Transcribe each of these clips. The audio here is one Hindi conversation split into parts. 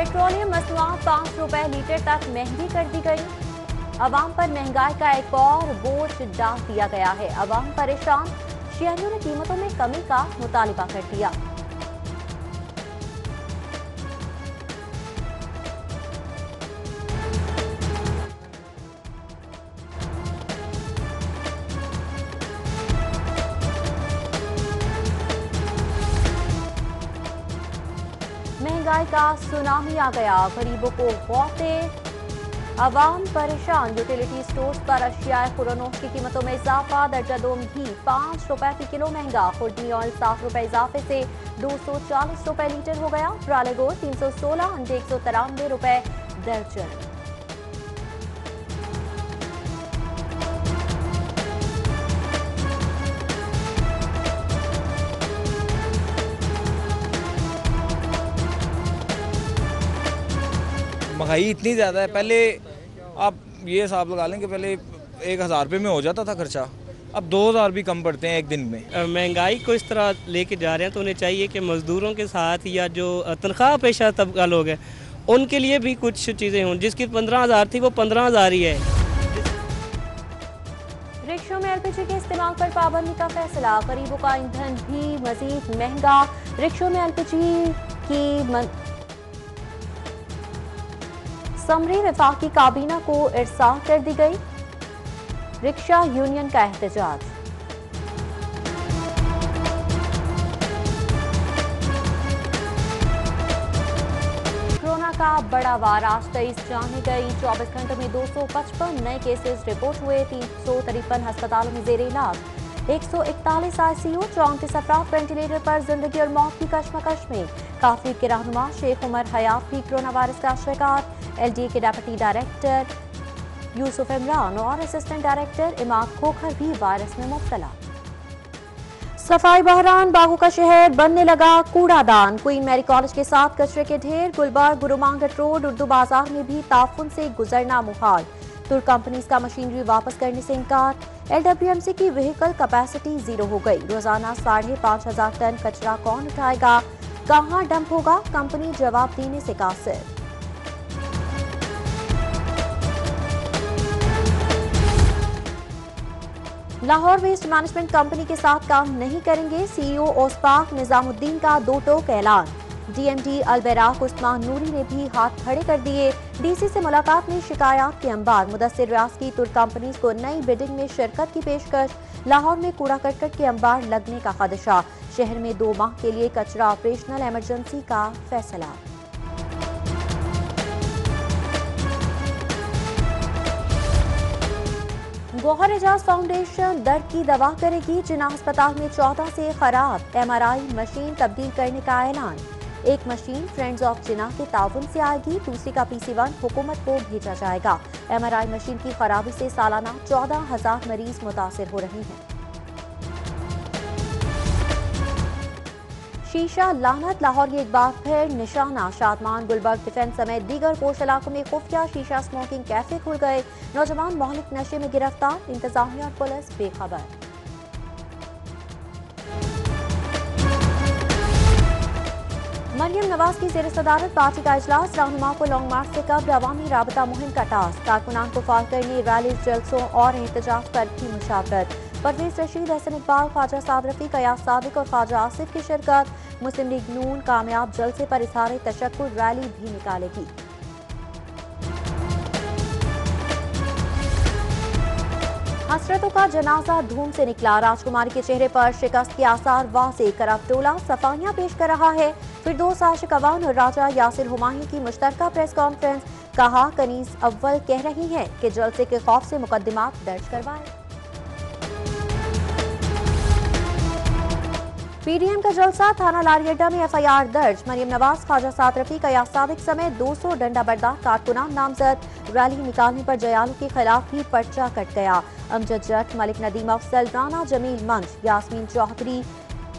पेट्रोलियम मसनूआत 5 रुपए लीटर तक महंगी कर दी गई। अवाम पर महंगाई का एक और बोझ डाल दिया गया है। अवाम परेशान, शहरियों ने कीमतों में कमी का मुतालिबा कर दिया। महंगाई का सुनामी आ गया, गरीबों को मौते, अवाम परेशान। यूटिलिटी स्टोर्स पर अशियाए खुरानोश की कीमतों में इजाफा। दर्जा दो घी 5 रुपए फी किलो महंगा। खुर्दनी ऑयल 7 रुपए इजाफे से 240 रुपए लीटर हो गया। प्राले गोर 316, अंडे 193 रुपए दर्जन। महंगाई इतनी ज़्यादा है, पहले आप ये हिसाब लगा लें कि पहले 1000 रुपये में हो जाता था खर्चा, अब 2000 भी कम पड़ते हैं एक दिन में। महंगाई को इस तरह लेके जा रहे हैं तो उन्हें चाहिए कि मज़दूरों के साथ या जो तनख्वाह पेशा तबका लोग हैं उनके लिए भी कुछ चीज़ें हों। जिसकी 15,000 थी वो 15,000 ही है। रिक्शों में एलपीजी के इस्तेमाल पर पाबंदी का फैसला। गरीबों का ईंधन भी मजीद महंगा। रिक्शों में एलपीजी की समरी वफाकी काबीना को इरसाल कर दी गई। रिक्शा यूनियन का एहतजाज। कोरोना का बड़ा वार, आज 23 जाने गई। 24 घंटों में 255 नए केसेस रिपोर्ट हुए। 353 अस्पतालों में जेर इलाज। 141 आईसीयू, 34 अफराद वेंटिलेटर पर। जिंदगी और मौत की कशमकश में काफी के रहनुमा शेख उमर हयात भी कोरोना वायरस का शिकार। एलडीए के डेप्यूटी डायरेक्टर यूसुफ इमरान और असिस्टेंट डायरेक्टर इमाद खोखर भी वायरस में मुब्तला। सफाई बहरान, बागों का शहर बनने लगा कूड़ादान। क्वीन मैरी कॉलेज के साथ कचरे के ढेर। गुलबर्ग, गुरुमांगट रोड, उर्दू बाजार में भी ताफुन से गुजरना मुहाल। तुर्क कंपनीज का मशीनरी वापस करने से इनकार। एलडब्ल्यूएमसी की व्हीकल कैपेसिटी 0 हो गई। रोजाना 5,500 टन कचरा कौन उठाएगा, कहां डंप होगा, कंपनी जवाब देने से कासिर। लाहौर वेस्ट मैनेजमेंट कंपनी के साथ काम नहीं करेंगे। सीईओ ओस्पाक निजामुद्दीन का दो टोक ऐलान। डीएमडी अलबैराक उस्मान नूरी ने भी हाथ खड़े कर दिए। डीसी से मुलाकात में शिकायत के अंबार। मुदस्सिर रियाज की तुर्क कंपनीज को नई बिडिंग में शिरकत की पेशकश। लाहौर में कूड़ा करकट के अंबार लगने का खदशा। शहर में 2 माह के लिए कचरा ऑपरेशनल इमरजेंसी का फैसला। गौहर एजाज फाउंडेशन दर्द की दवा करेगी। जिन्ना अस्पताल में 14 से खराब एमआरआई मशीन तब्दील करने का ऐलान। एक मशीन फ्रेंड्स ऑफ जिन्ना के ताउन से आएगी, दूसरी का PC1 हुकूमत को भेजा जाएगा। एमआरआई मशीन की खराबी से सालाना 14,000 मरीज मुतासिर हो रहे हैं। शीशा लानत, लाहौर की एक बार फिर निशाना। शादमान, गुलबर्ग डिफेंस समेत दीगर पोश इलाकों में खुफिया शीशा स्मोकिंग कैफे खुल गए। नौजवान मोहलिक नशे में गिरफ्तार। इंतजामिया और पुलिस बेखबर। मरियम नवाज की ज़ेर सदारत पार्टी का इजलास। रहनुमा को लॉन्ग मार्च से कब्ल अवामी राबता मुहिम का टास्क। कारकुनान को फाल करने रैलीज, जलसों और एहतजाज पर भी मुशावरत। परवेज रशीद, हसन इकबाल, ख्वाजा साद रफी, कयास सादिक और ख्वाजा आसिफ की शिरकत। मुस्लिम लीग नून कामयाब जलसे पर इजहार तशक्कुर रैली भी निकालेगी। हसरतों का जनाजा धूम से निकला। राजकुमारी के चेहरे पर शिकस्त के आसार वाज़ेह। करब टोला सफाइयां पेश कर रहा है। फिरदौस आशिक अवान और राजा यासिर हुमायूं की मुश्तरका प्रेस कॉन्फ्रेंस। कहा, कनीज अव्वल कह रही हैं कि जलसे के खौफ से मुकदमात दर्ज करवाएं। पीडीएम का जलसा, थाना लारियड्डा में एफआईआर दर्ज। मरियम नवाज, ख्वाजा साद रफी, कयास सादिक समेत 200 डंडा बरदार कारकुनान नामजद। रैली निकालने पर जयालू के खिलाफ भी पर्चा कट गया। अमजद जट, मलिक नदीम अफसल, राना जमील मंच, यास्मीन चौधरी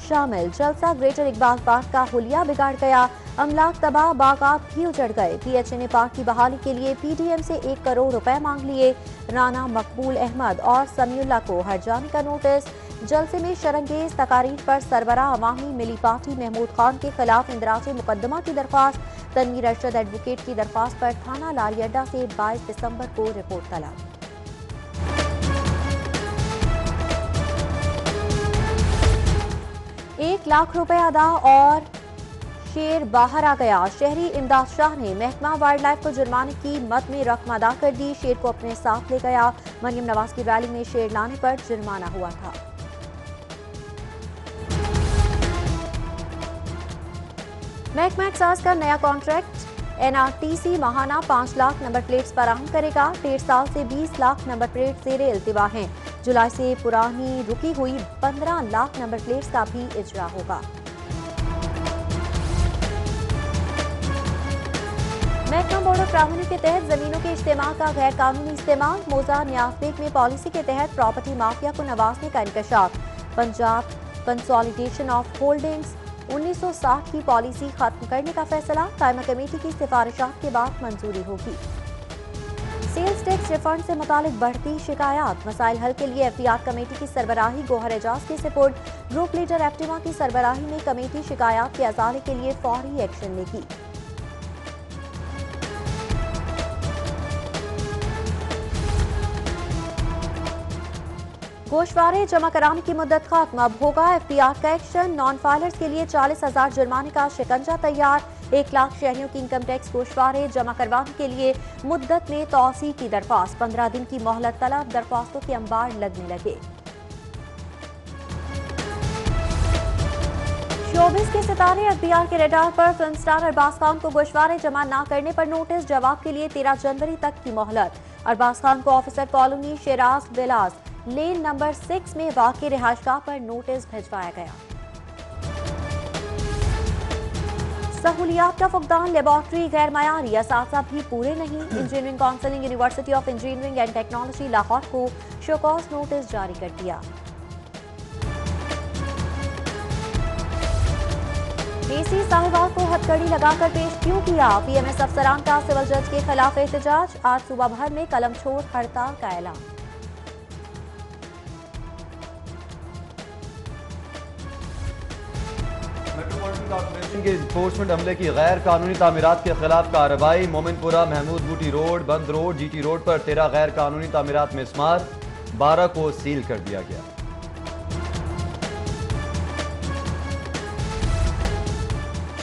शामिल। जलसा ग्रेटर इकबाल पार्क का हुलिया बिगाड़ गया। अमलाक तबाह, बागात भी उजड़ गए। पीएचए ने पार्क की बहाली के लिए पीडीएम से 1 करोड़ रुपए मांग लिए। राना, मकबूल अहमद और समीउल्लाह को हट जाने का नोटिस। जलसे में शरंगेज तकारीर पर सरबराह अवामी मिली पार्टी महमूद खान के खिलाफ इंदराज मुकदमा की दरख्वास्त। तनवीर अरशद एडवोकेट की दरख्वास्त पर थाना लारी अड्डा से 22 दिसंबर को रिपोर्ट तलब। ₹1,00,000 अदा और शेर बाहर आ गया। शहरी इमदाद शाह ने महकमा वाइल्ड लाइफ को जुर्माने की मद में रकम अदा कर दी। शेर को अपने साथ ले गया। मरियम नवाज की रैली में शेर लाने पर जुर्माना हुआ था। महकमा एक्साइज का नया contract NRTC माहाना 5 lakh number plates फराहम करेगा। 1.5 साल से 20 लाख नंबर प्लेट ज़ेरे इल्तिवा हैं। जुलाई से पुरानी रुकी हुई 15 लाख नंबर प्लेट्स का भी इजरा होगा। महकमा बोर्ड ऑफ रेवेन्यू के तहत जमीनों के इस्तेमाल का गैर कानूनी इस्तेमाल। मौजा न्यासबेग में पॉलिसी के तहत प्रॉपर्टी माफिया को नवाजने का इंकशाफ। पंजाब कंसोलिडेशन ऑफ होल्डिंग्स 1960 की पॉलिसी खत्म करने का फैसला। कायमा कमेटी की सिफारिशात के बाद मंजूरी होगी। सेल्स टैक्स रिफंड से मुतालिक बढ़ती शिकायत। मसाइल हल के लिए FDR कमेटी की सरबराही गौहर एजाज के सपोर्ट। ग्रुप लीडर एप्टिमा की सरबराही में कमेटी शिकायत के अजाले के लिए फौरी एक्शन लेगी। गोशवारे जमा कराने की मुद्दत खत्म। अब होगा FDR का एक्शन। नॉन फाइलर्स के लिए 40,000 जुर्माने का शिकंजा तैयार। 1 लाख शहरियों की इनकम टैक्स गोशवारे जमा करवाने के लिए मुद्दत में तौसी की दरख्वास्त। 15 दिन की मोहलत तलब। दरख्वास्तों के अंबार लगने लगे। शोबिस के सितारे FDR के रडार पर। फिल्म स्टार अरबाज खान को गोशवारे जमा न करने पर नोटिस। जवाब के लिए 13 जनवरी तक की मोहलत। अरबाज खान को ऑफिसर कॉलोनी शेराज विलास लेन नंबर 6 में वाक़ई रिहाइशगाह पर नोटिस भिजवाया गया। सहूलियात का फुकदान। लेबॉर्ट्री गैर मयारी। असातिज़ा भी पूरे नहीं। Engineering counselling university of engineering and technology Lahore को शोकॉज नोटिस जारी कर दिया। DC साहिवाल को हथकड़ी लगाकर पेश क्यों किया। PMS अफसरान का सिविल जज के खिलाफ एहतजाज। आज सूबा भर में कलम छोड़ हड़ताल का ऐलान। मेट्रोपॉलिटन कॉर्पोरेशन के इन्फोर्समेंट अमले की गैर कानूनी तामीरात के खिलाफ कार्रवाई। मोमिनपुरा महमूद बूटी रोड, बंद रोड, GT रोड पर 13 गैर कानूनी तामीरात में इसमार। 12 को सील कर दिया गया।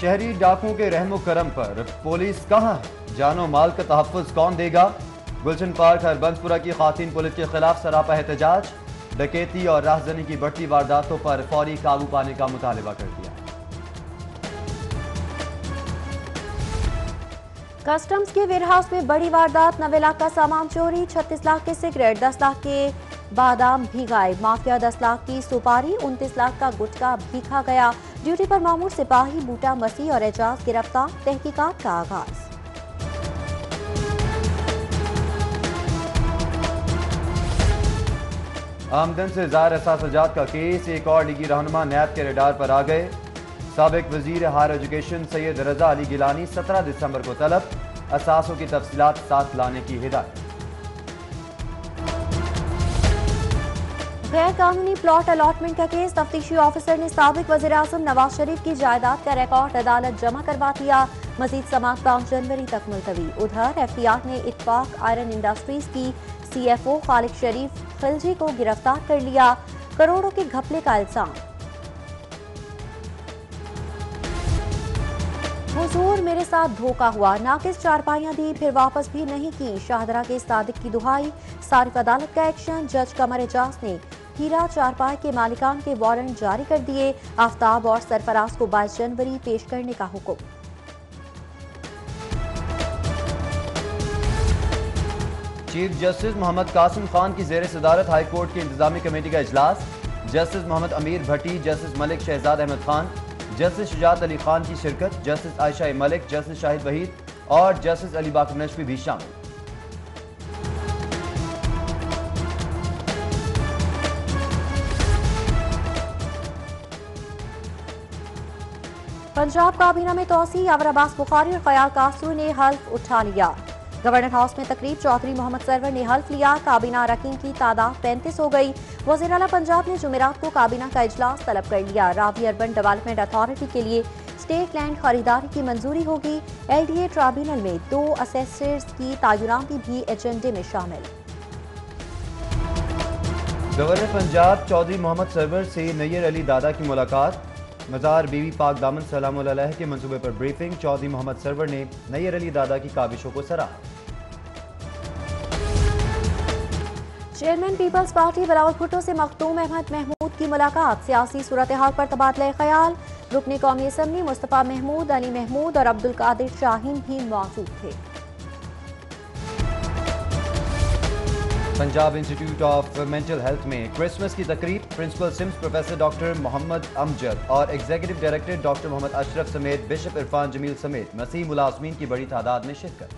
शहरी डाकुओं के रहमो करम पर पुलिस कहां है। जानो माल का तहफ़्फ़ुज़ कौन देगा। गुलशन पार्क हरबंसपुरा की खातीन पुलिस के खिलाफ सरापा एहतजाज। डकैती और राहजनी की बढ़ती वारदातों पर फौरी काबू पाने का मुतालबा कर दिया। कस्टम्स के वेयरहाउस में बड़ी वारदात। 90 लाख का सामान चोरी। 36 लाख के सिगरेट, 10 लाख के बादाम भी गायब। माफिया 10 लाख की सुपारी, 29 लाख का गुटखा भी खा गया। ड्यूटी पर मामूर सिपाही बूटा मसीह और एजाज गिरफ्तार। तहकीकात का आगाज। आमदन से ज़ाहिर असातिज़ात का केस। एक और लीगी रहनुमा नैब के रडार पर आ गए। साबिक वजीर हायर एजुकेशन सैयद रजा अली गिलानी 17 दिसंबर को तलब। असासों की तफसीलात साथ लाने की हिदायत। गैर कानूनी प्लॉट अलॉटमेंट का केस। तफ्तीशी ऑफिसर ने साबिक वज़ीर आज़म नवाज शरीफ की जायदाद का रिकॉर्ड अदालत जमा करवा दिया। मजीद समाअत 5 जनवरी तक मुलतवी। उधर FDR ने इत्तफाक आयरन इंडस्ट्रीज की CFO खालिद शरीफ खिलजी को गिरफ्तार कर लिया। करोड़ों के घपले का इल्जाम। हुजूर मेरे साथ धोखा हुआ। नाकिस चारपाइयां दी फिर वापस भी नहीं की। शाहदरा के सादिक की दुहाई। सारिफ अदालत का एक्शन। जज कमर एजाज ने हीरा चारपाई के मालिकान के वारंट जारी कर दिए। आफ्ताब और सरफराज को 22 जनवरी पेश करने का हुक्म। चीफ जस्टिस मोहम्मद कासिम खान की ज़ेर सदारत हाई कोर्ट की इंतजामी कमेटी का इजलास। जस्टिस मोहम्मद अमीर भट्टी, जस्टिस मलिक शहजाद अहमद खान, जस्टिस शुजात अली खान की शिरकत। जस्टिस आयशा मलिक, जस्टिस शाहिद वहीद और जस्टिस अली बाकर नशवी भी शामिल। पंजाब काबीना में तोसी। यावर अब्बास बुखारी और ख्याल कासरू ने हल्फ उठा लिया। गवर्नर हाउस में तकरीब। चौधरी मोहम्मद सरवर ने हल्फ लिया। काबीना अरकान की तादाद 35 हो गई। वज़ीर आला पंजाब ने जुमेरात को काबीना का इजलास तलब कर लिया। रावी अर्बन डेवलपमेंट अथॉरिटी के लिए स्टेट लैंड खरीदारी की मंजूरी होगी। LDA ट्राइब्यूनल में 2 असेसर्स की तैनाती भी एजेंडे में शामिल। गवर्नर पंजाब चौधरी मोहम्मद सरवर से नैयर अली दादा की मुलाकात। मज़ार बीवी पाक दामन सलाम अलैह के मंसूबे पर ब्रीफिंग। चौधरी मोहम्मद सरवर ने नैयर अली दादा की काविशों को सराहा। Chairman People's Party Bilawal Bhutto से मखदूम अहमद महमूद की मुलाकात। सियासी सूरत हाल पर तबादला ख्याल। रुकनी कौमी असम्बली मुस्तफ़ा महमूद, अली महमूद और अब्दुल कादिर शाहीन भी मौजूद थे। Punjab Institute of Mental Health में क्रिसमस की तकरीब। Principal SIMS professor doctor Mohammad Amjad और executive director doctor Mohammad Ashraf समेत बिशप इरफान जमील समेत मसीह मुलाजमीन की बड़ी तादाद में शिरकत।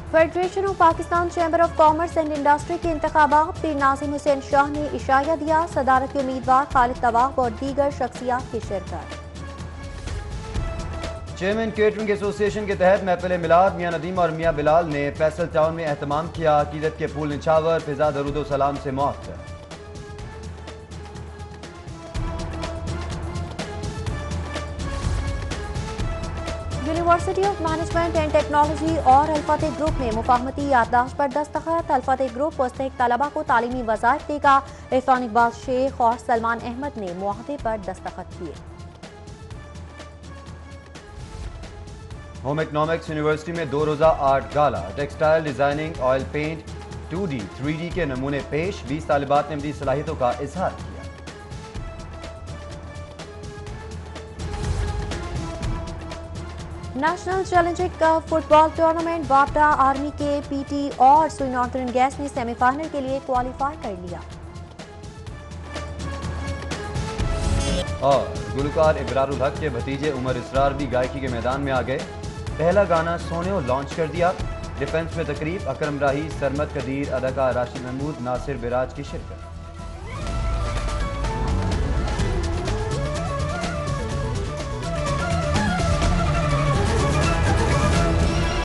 Federation of Pakistan chamber of commerce and industry के इंतखाबात पीर नाजिम हुसैन शाह ने इशाया दिया। सदारती उम्मीदवार खालिद तवाब और दीगर शख्सियात की शिरकत। चेयरमैन केटरिंग एसोसिएशन के तहत महफिल मिलाद मियां नदीम और मियां बिलाल ने फैसल टाउन में एहतमाम किया। अकीदत के फूल निछावर फिजा दरूद सलाम से मुअत्तर। University of Management and Technology और अल्फाते ग्रुप में मुफाहमती याददाश्त पर दस्तखत। अल्फाते ग्रुप मुस्तहिक तलबा को तालीमी वज़ाइफ देगा। इरफान इकबाल शेख और सलमान अहमद ने मुआहदे पर दस्तखत किए। होम इकनॉमिक्स यूनिवर्सिटी में 2 रोज़ा art gala. Textile designing, oil paint, 2D 3D के नमूने पेश। 20 तालिबात ने अपनी सलाहियतों का इजहार किया। National challenging cup football tournament बापटा आर्मी के PT और सुई नॉर्थर्न गैस ने सेमीफाइनल के लिए क्वालिफाई कर लिया। और गुलकार इब्रारुल हक के भतीजे उमर इसरार भी गायकी के मैदान में आ गए। पहला गाना सोने लॉन्च कर दिया। डिफेंस में तकरीब। अकरम राही, सरमद कदीर, अदाकार राशिद महमूद, नासिर बिराज की शिरकत।